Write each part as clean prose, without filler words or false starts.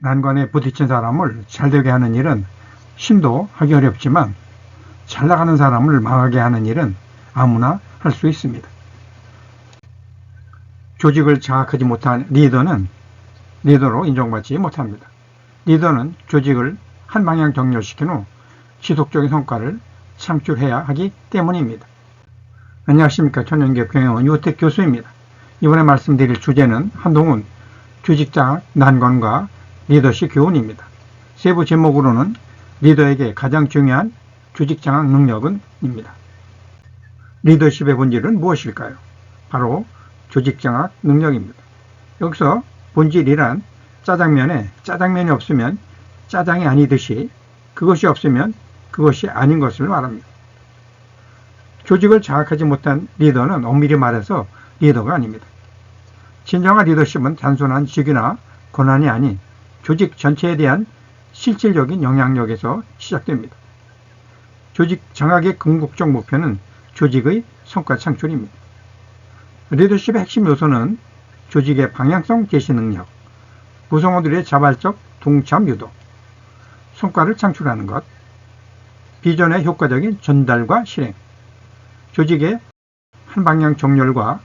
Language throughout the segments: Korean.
난관에 부딪힌 사람을 잘되게 하는 일은 신도 하기 어렵지만 잘 나가는 사람을 망하게 하는 일은 아무나 할 수 있습니다. 조직을 장악하지 못한 리더는 리더로 인정받지 못합니다. 리더는 조직을 한 방향 정렬시킨 후 지속적인 성과를 창출해야 하기 때문입니다. 안녕하십니까. 천연기업 경영원 유호택 교수입니다. 이번에 말씀드릴 주제는 한동훈 조직장악 난관과 리더십 교훈입니다. 세부 제목으로는 리더에게 가장 중요한 조직장악 능력은 입니다. 리더십의 본질은 무엇일까요? 바로 조직장악 능력입니다. 여기서 본질이란 짜장면에 짜장면이 없으면 짜장이 아니듯이 그것이 없으면 그것이 아닌 것을 말합니다. 조직을 장악하지 못한 리더는 엄밀히 말해서 리더가 아닙니다. 진정한 리더십은 단순한 직위나 권한이 아닌 조직 전체에 대한 실질적인 영향력에서 시작됩니다. 조직 장악의 궁극적 목표는 조직의 성과 창출입니다. 리더십의 핵심 요소는 조직의 방향성 제시 능력, 구성원들의 자발적 동참 유도, 성과를 창출하는 것, 비전의 효과적인 전달과 실행, 조직의 한방향 정렬과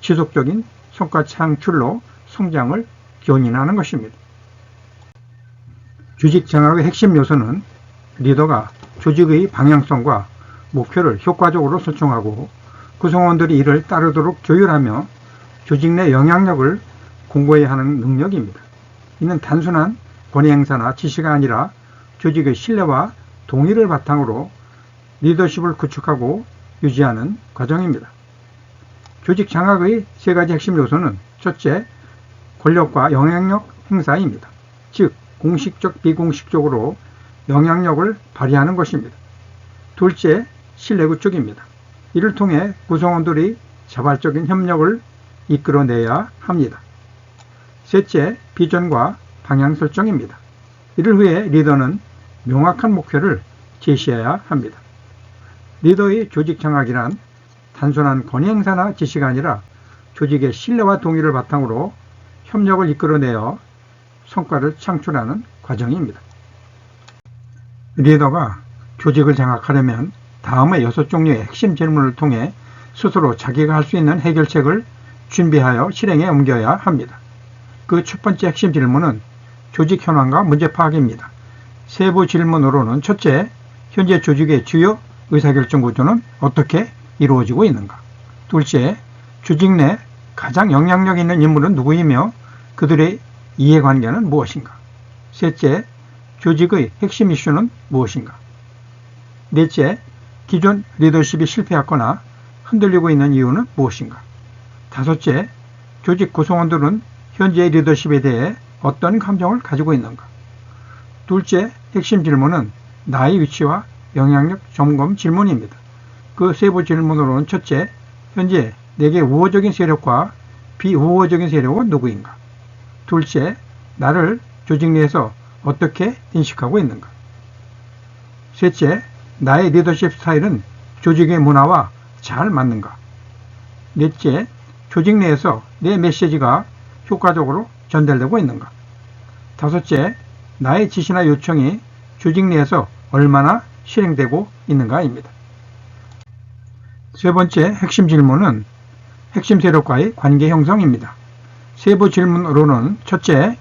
지속적인 성과 창출로 성장을 견인하는 것입니다. 조직 장악의 핵심 요소는 리더가 조직의 방향성과 목표를 효과적으로 설정하고 구성원들이 이를 따르도록 조율하며 조직 내 영향력을 공고히 하는 능력입니다. 이는 단순한 권위 행사나 지시가 아니라 조직의 신뢰와 동의를 바탕으로 리더십을 구축하고 유지하는 과정입니다. 조직 장악의 세 가지 핵심 요소는 첫째, 권력과 영향력 행사입니다. 즉, 공식적, 비공식적으로 영향력을 발휘하는 것입니다. 둘째, 신뢰 구축입니다. 이를 통해 구성원들이 자발적인 협력을 이끌어내야 합니다. 셋째, 비전과 방향 설정입니다. 이를 위해 리더는 명확한 목표를 제시해야 합니다. 리더의 조직 장악이란 단순한 권위 행사나 지시가 아니라 조직의 신뢰와 동의를 바탕으로 협력을 이끌어내어 성과를 창출하는 과정입니다. 리더가 조직을 장악하려면 다음의 6종류의 핵심 질문을 통해 스스로 자기가 할 수 있는 해결책을 준비하여 실행에 옮겨야 합니다. 그 첫 번째 핵심 질문은 조직 현황과 문제 파악입니다. 세부 질문으로는 첫째, 현재 조직의 주요 의사결정 구조는 어떻게 이루어지고 있는가? 둘째, 조직 내 가장 영향력 있는 인물은 누구이며 그들의 이해관계는 무엇인가? 셋째, 조직의 핵심 이슈는 무엇인가? 넷째, 기존 리더십이 실패했거나 흔들리고 있는 이유는 무엇인가? 다섯째, 조직 구성원들은 현재의 리더십에 대해 어떤 감정을 가지고 있는가? 둘째 핵심 질문은 나의 위치와 영향력 점검 질문입니다. 그 세부 질문으로는 첫째, 현재 내게 우호적인 세력과 비우호적인 세력은 누구인가? 둘째, 나를 조직 내에서 어떻게 인식하고 있는가? 셋째, 나의 리더십 스타일은 조직의 문화와 잘 맞는가? 넷째, 조직 내에서 내 메시지가 효과적으로 전달되고 있는가? 다섯째, 나의 지시나 요청이 조직 내에서 얼마나 실행되고 있는가입니다. 세 번째 핵심 질문은 핵심 세력과의 관계 형성입니다. 세부 질문으로는 첫째,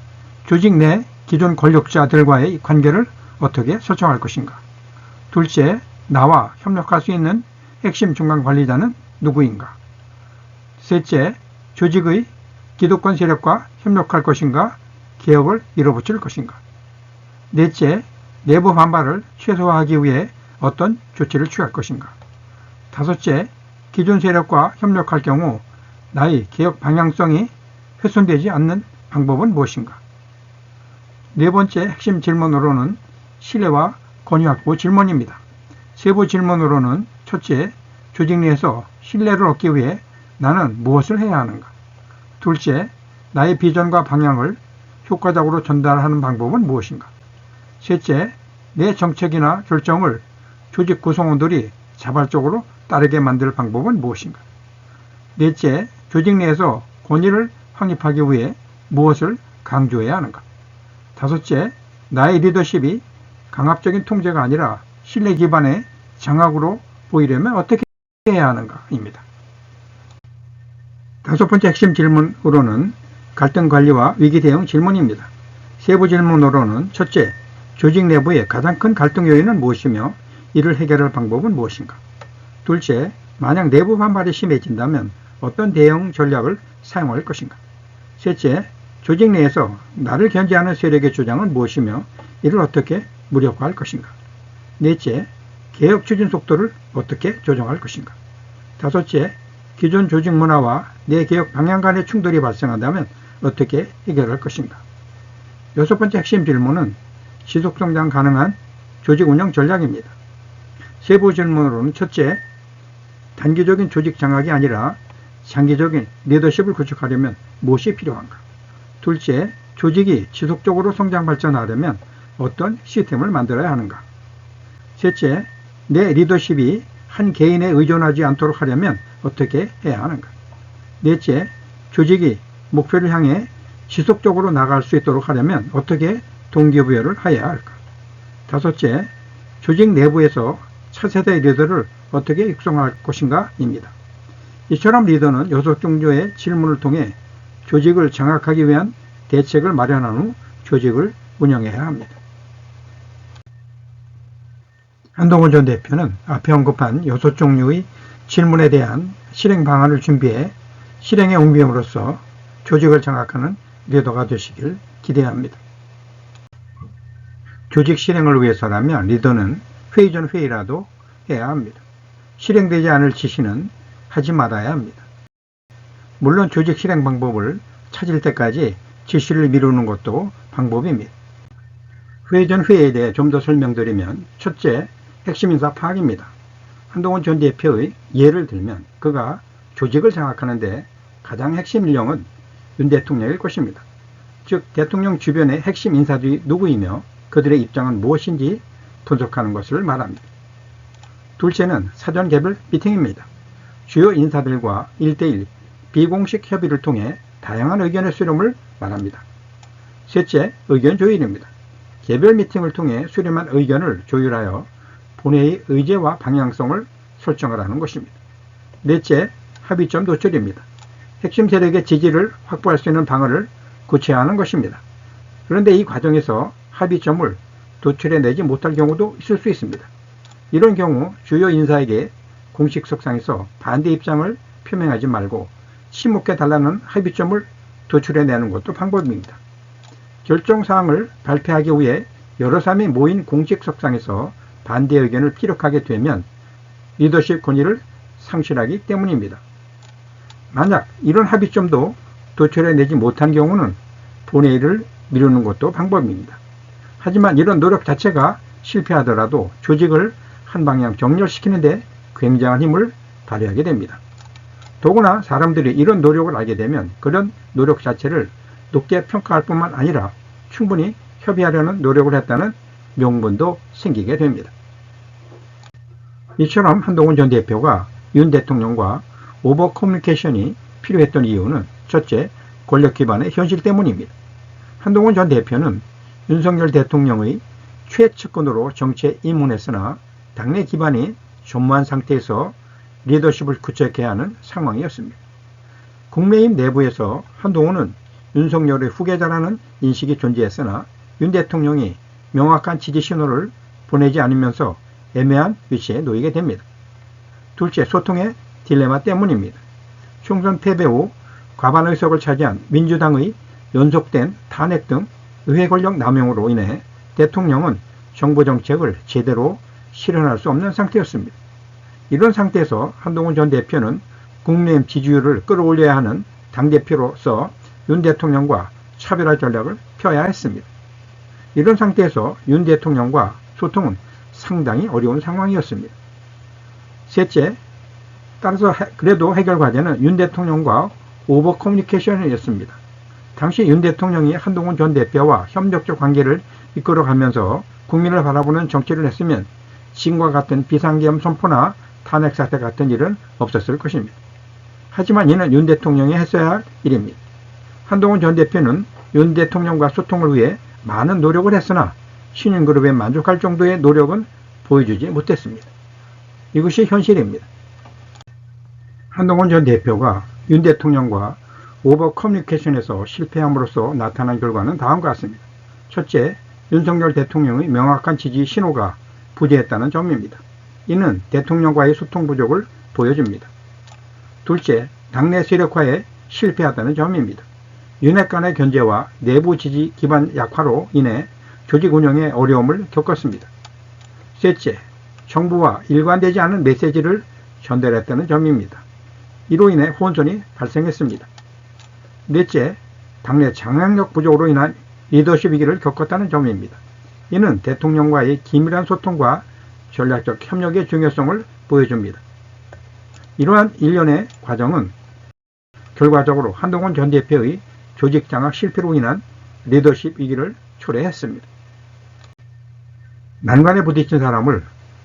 조직 내 기존 권력자들과의 관계를 어떻게 설정할 것인가? 둘째, 나와 협력할 수 있는 핵심 중간 관리자는 누구인가? 셋째, 조직의 기득권 세력과 협력할 것인가? 개혁을 밀어붙일 것인가? 넷째, 내부 반발을 최소화하기 위해 어떤 조치를 취할 것인가? 다섯째, 기존 세력과 협력할 경우 나의 개혁 방향성이 훼손되지 않는 방법은 무엇인가? 네 번째 핵심 질문으로는 신뢰와 권위 확보 질문입니다. 세부 질문으로는 첫째, 조직 내에서 신뢰를 얻기 위해 나는 무엇을 해야 하는가? 둘째, 나의 비전과 방향을 효과적으로 전달하는 방법은 무엇인가? 셋째, 내 정책이나 결정을 조직 구성원들이 자발적으로 따르게 만들 방법은 무엇인가? 넷째, 조직 내에서 권위를 확립하기 위해 무엇을 강조해야 하는가? 다섯째, 나의 리더십이 강압적인 통제가 아니라 신뢰 기반의 장악으로 보이려면 어떻게 해야 하는가입니다. 다섯 번째 핵심 질문으로는 갈등 관리와 위기 대응 질문입니다. 세부 질문으로는 첫째, 조직 내부의 가장 큰 갈등 요인은 무엇이며 이를 해결할 방법은 무엇인가? 둘째, 만약 내부 반발이 심해진다면 어떤 대응 전략을 사용할 것인가? 셋째, 조직 내에서 나를 견제하는 세력의 주장은 무엇이며 이를 어떻게 무력화할 것인가? 넷째, 개혁 추진 속도를 어떻게 조정할 것인가? 다섯째, 기존 조직 문화와 내 개혁 방향 간의 충돌이 발생한다면 어떻게 해결할 것인가? 여섯 번째 핵심 질문은 지속성장 가능한 조직 운영 전략입니다. 세부 질문으로는 첫째, 단기적인 조직 장악이 아니라 장기적인 리더십을 구축하려면 무엇이 필요한가? 둘째, 조직이 지속적으로 성장 발전하려면 어떤 시스템을 만들어야 하는가? 셋째, 내 리더십이 한 개인에 의존하지 않도록 하려면 어떻게 해야 하는가? 넷째, 조직이 목표를 향해 지속적으로 나갈 수 있도록 하려면 어떻게 동기부여를 해야 할까? 다섯째, 조직 내부에서 차세대 리더를 어떻게 육성할 것인가? 입니다. 이처럼 리더는 여섯 종류의 질문을 통해 조직을 장악하기 위한 대책을 마련한 후 조직을 운영해야 합니다. 한동훈 전 대표는 앞에 언급한 여섯 종류의 질문에 대한 실행 방안을 준비해 실행에 옮김으로써 조직을 장악하는 리더가 되시길 기대합니다. 조직 실행을 위해서라면 리더는 회의 전 회의라도 해야 합니다. 실행되지 않을 지시는 하지 말아야 합니다. 물론 조직 실행 방법을 찾을 때까지 지시를 미루는 것도 방법입니다. 회의 전 회의에 대해 좀 더 설명드리면 첫째, 핵심 인사 파악입니다. 한동훈 전 대표의 예를 들면 그가 조직을 장악하는데 가장 핵심 인력은 윤 대통령일 것입니다. 즉 대통령 주변의 핵심 인사들이 누구이며 그들의 입장은 무엇인지 분석하는 것을 말합니다. 둘째는 사전 개별 미팅입니다. 주요 인사들과 1대1 비공식 협의를 통해 다양한 의견의 수렴을 말합니다. 셋째, 의견 조율입니다. 개별 미팅을 통해 수렴한 의견을 조율하여 본회의 의제와 방향성을 설정을 하는 것입니다. 넷째, 합의점 도출입니다. 핵심 세력의 지지를 확보할 수 있는 방안을 구체화하는 것입니다. 그런데 이 과정에서 합의점을 도출해내지 못할 경우도 있을 수 있습니다. 이런 경우 주요 인사에게 공식 석상에서 반대 입장을 표명하지 말고 침묵해 달라는 합의점을 도출해내는 것도 방법입니다. 결정사항을 발표하기 위해 여러 사람이 모인 공식 석상에서 반대 의견을 피력하게 되면 리더십 권위를 상실하기 때문입니다. 만약 이런 합의점도 도출해내지 못한 경우는 본회의를 미루는 것도 방법입니다. 하지만 이런 노력 자체가 실패하더라도 조직을 한 방향 정렬시키는 데 굉장한 힘을 발휘하게 됩니다. 더구나 사람들이 이런 노력을 알게 되면 그런 노력 자체를 높게 평가할 뿐만 아니라 충분히 협의하려는 노력을 했다는 명분도 생기게 됩니다. 이처럼 한동훈 전 대표가 윤 대통령과 오버 커뮤니케이션이 필요했던 이유는 첫째, 권력 기반의 현실 때문입니다. 한동훈 전 대표는 윤석열 대통령의 최측근으로 정치에 입문했으나 당내 기반이 전무한 상태에서 리더십을 구축해야 하는 상황이었습니다. 국민의힘 내부에서 한동훈은 윤석열의 후계자라는 인식이 존재했으나 윤 대통령이 명확한 지지 신호를 보내지 않으면서 애매한 위치에 놓이게 됩니다. 둘째, 소통의 딜레마 때문입니다. 총선 패배 후 과반 의석을 차지한 민주당의 연속된 탄핵 등 의회 권력 남용으로 인해 대통령은 정부 정책을 제대로 실현할 수 없는 상태였습니다. 이런 상태에서 한동훈 전 대표는 국민의힘 지지율을 끌어올려야 하는 당대표로서 윤 대통령과 차별화 전략을 펴야 했습니다. 이런 상태에서 윤 대통령과 소통은 상당히 어려운 상황이었습니다. 셋째, 따라서 그래도 해결 과제는 윤 대통령과 오버 커뮤니케이션이었습니다. 당시 윤 대통령이 한동훈 전 대표와 협력적 관계를 이끌어가면서 국민을 바라보는 정치를 했으면 지금과 같은 비상계엄 선포나 탄핵 사태 같은 일은 없었을 것입니다. 하지만 이는 윤 대통령이 했어야 할 일입니다. 한동훈 전 대표는 윤 대통령과 소통을 위해 많은 노력을 했으나 신인그룹에 만족할 정도의 노력은 보여주지 못했습니다. 이것이 현실입니다. 한동훈 전 대표가 윤 대통령과 오버 커뮤니케이션에서 실패함으로써 나타난 결과는 다음과 같습니다. 첫째, 윤석열 대통령의 명확한 지지 신호가 부재했다는 점입니다. 이는 대통령과의 소통 부족을 보여줍니다. 둘째, 당내 세력화에 실패하다는 점입니다. 윤핵 간의 견제와 내부 지지 기반 약화로 인해 조직 운영에 어려움을 겪었습니다. 셋째, 정부와 일관되지 않은 메시지를 전달했다는 점입니다. 이로 인해 혼선이 발생했습니다. 넷째, 당내 장악력 부족으로 인한 리더십 위기를 겪었다는 점입니다. 이는 대통령과의 긴밀한 소통과 전략적 협력의 중요성을 보여줍니다. 이러한 일련의 과정은 결과적으로 한동훈 전 대표의 조직 장악 실패로 인한 리더십 위기를 초래했습니다. 난관에 부딪힌 사람을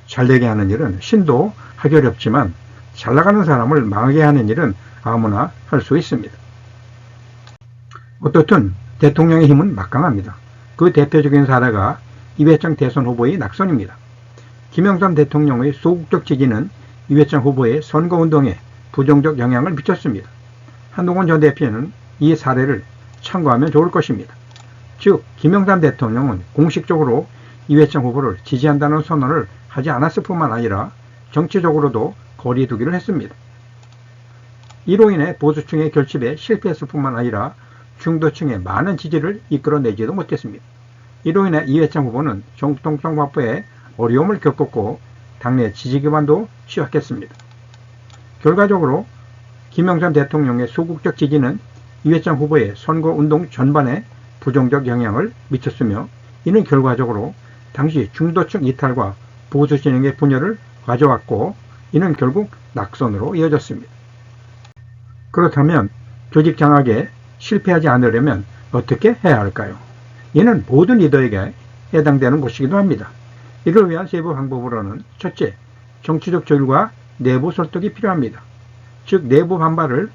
잘되게 하는 일은 신도 하기 어렵지만 잘 나가는 사람을 망하게 하는 일은 아무나 할 수 있습니다. 어떻든 대통령의 힘은 막강합니다. 그 대표적인 사례가 이회창 대선 후보의 낙선입니다. 김영삼 대통령의 소극적 지지는 이회창 후보의 선거운동에 부정적 영향을 미쳤습니다. 한동훈 전 대표는 이 사례를 참고하면 좋을 것입니다. 즉, 김영삼 대통령은 공식적으로 이회창 후보를 지지한다는 선언을 하지 않았을 뿐만 아니라 정치적으로도 거리 두기를 했습니다. 이로 인해 보수층의 결집에 실패했을 뿐만 아니라 중도층의 많은 지지를 이끌어내지도 못했습니다. 이로 인해 이회창 후보는 정통성 확보에 어려움을 겪었고 당내 지지 기반도 취약했습니다. 결과적으로 김영삼 대통령의 소극적 지지는 이회창 후보의 선거운동 전반에 부정적 영향을 미쳤으며 이는 결과적으로 당시 중도층 이탈과 보수 진영의 분열을 가져왔고 이는 결국 낙선으로 이어졌습니다. 그렇다면 조직 장악에 실패하지 않으려면 어떻게 해야 할까요? 이는 모든 리더에게 해당되는 것이기도 합니다. 이를 위한 세부 방법으로는 첫째, 정치적 조율과 내부 설득이 필요합니다. 즉 내부 반발을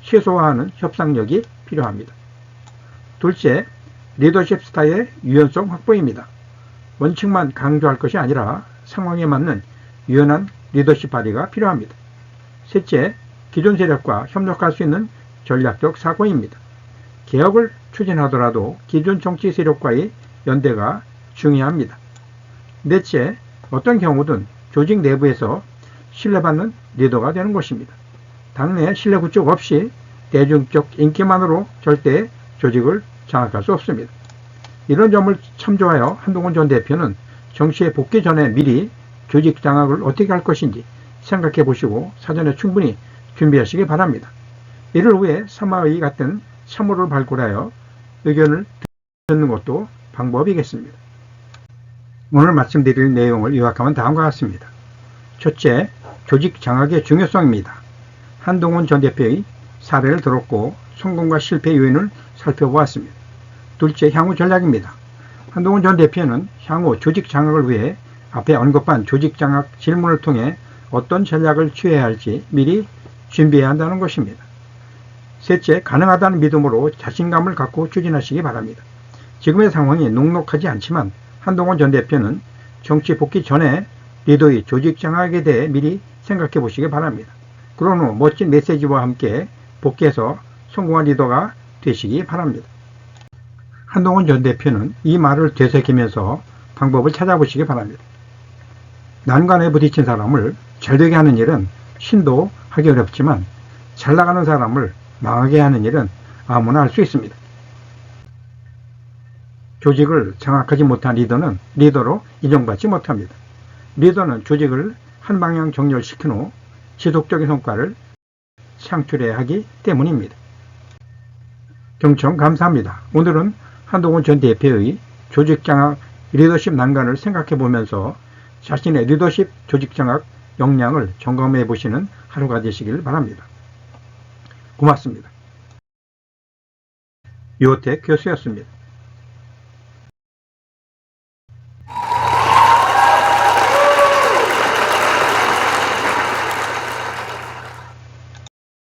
최소화하는 협상력이 필요합니다. 둘째, 리더십 스타일의 유연성 확보입니다. 원칙만 강조할 것이 아니라 상황에 맞는 유연한 리더십 발휘가 필요합니다. 셋째, 기존 세력과 협력할 수 있는 전략적 사고입니다. 개혁을 추진하더라도 기존 정치 세력과의 연대가 중요합니다. 넷째, 어떤 경우든 조직 내부에서 신뢰받는 리더가 되는 것입니다. 당내 신뢰 구축 없이 대중적 인기만으로 절대 조직을 장악할 수 없습니다. 이런 점을 참조하여 한동훈 전 대표는 정치에 복귀 전에 미리 조직 장악을 어떻게 할 것인지 생각해 보시고 사전에 충분히 준비하시기 바랍니다. 이를 위해 사마의 같은 참호를 발굴하여 의견을 듣는 것도 방법이겠습니다. 오늘 말씀드릴 내용을 요약하면 다음과 같습니다. 첫째, 조직 장악의 중요성입니다. 한동훈 전 대표의 사례를 들었고 성공과 실패 요인을 살펴보았습니다. 둘째, 향후 전략입니다. 한동훈 전 대표는 향후 조직 장악을 위해 앞에 언급한 조직 장악 질문을 통해 어떤 전략을 취해야 할지 미리 준비해야 한다는 것입니다. 셋째, 가능하다는 믿음으로 자신감을 갖고 추진하시기 바랍니다. 지금의 상황이 녹록하지 않지만 한동훈 전 대표는 정치 복귀 전에 리더의 조직 장악에 대해 미리 생각해 보시기 바랍니다. 그런 후 멋진 메시지와 함께 복귀해서 성공한 리더가 되시기 바랍니다. 한동훈 전 대표는 이 말을 되새기면서 방법을 찾아보시기 바랍니다. 난관에 부딪힌 사람을 잘되게 하는 일은 신도 하기 어렵지만 잘 나가는 사람을 망하게 하는 일은 아무나 할 수 있습니다. 조직을 장악하지 못한 리더는 리더로 인정받지 못합니다. 리더는 조직을 한 방향 정렬시킨 후 지속적인 성과를 창출해야 하기 때문입니다. 경청 감사합니다. 오늘은 한동훈 전 대표의 조직 장악 리더십 난관을 생각해 보면서 자신의 리더십 조직 장악 역량을 점검해 보시는 하루가 되시길 바랍니다. 고맙습니다. 유호택 교수였습니다.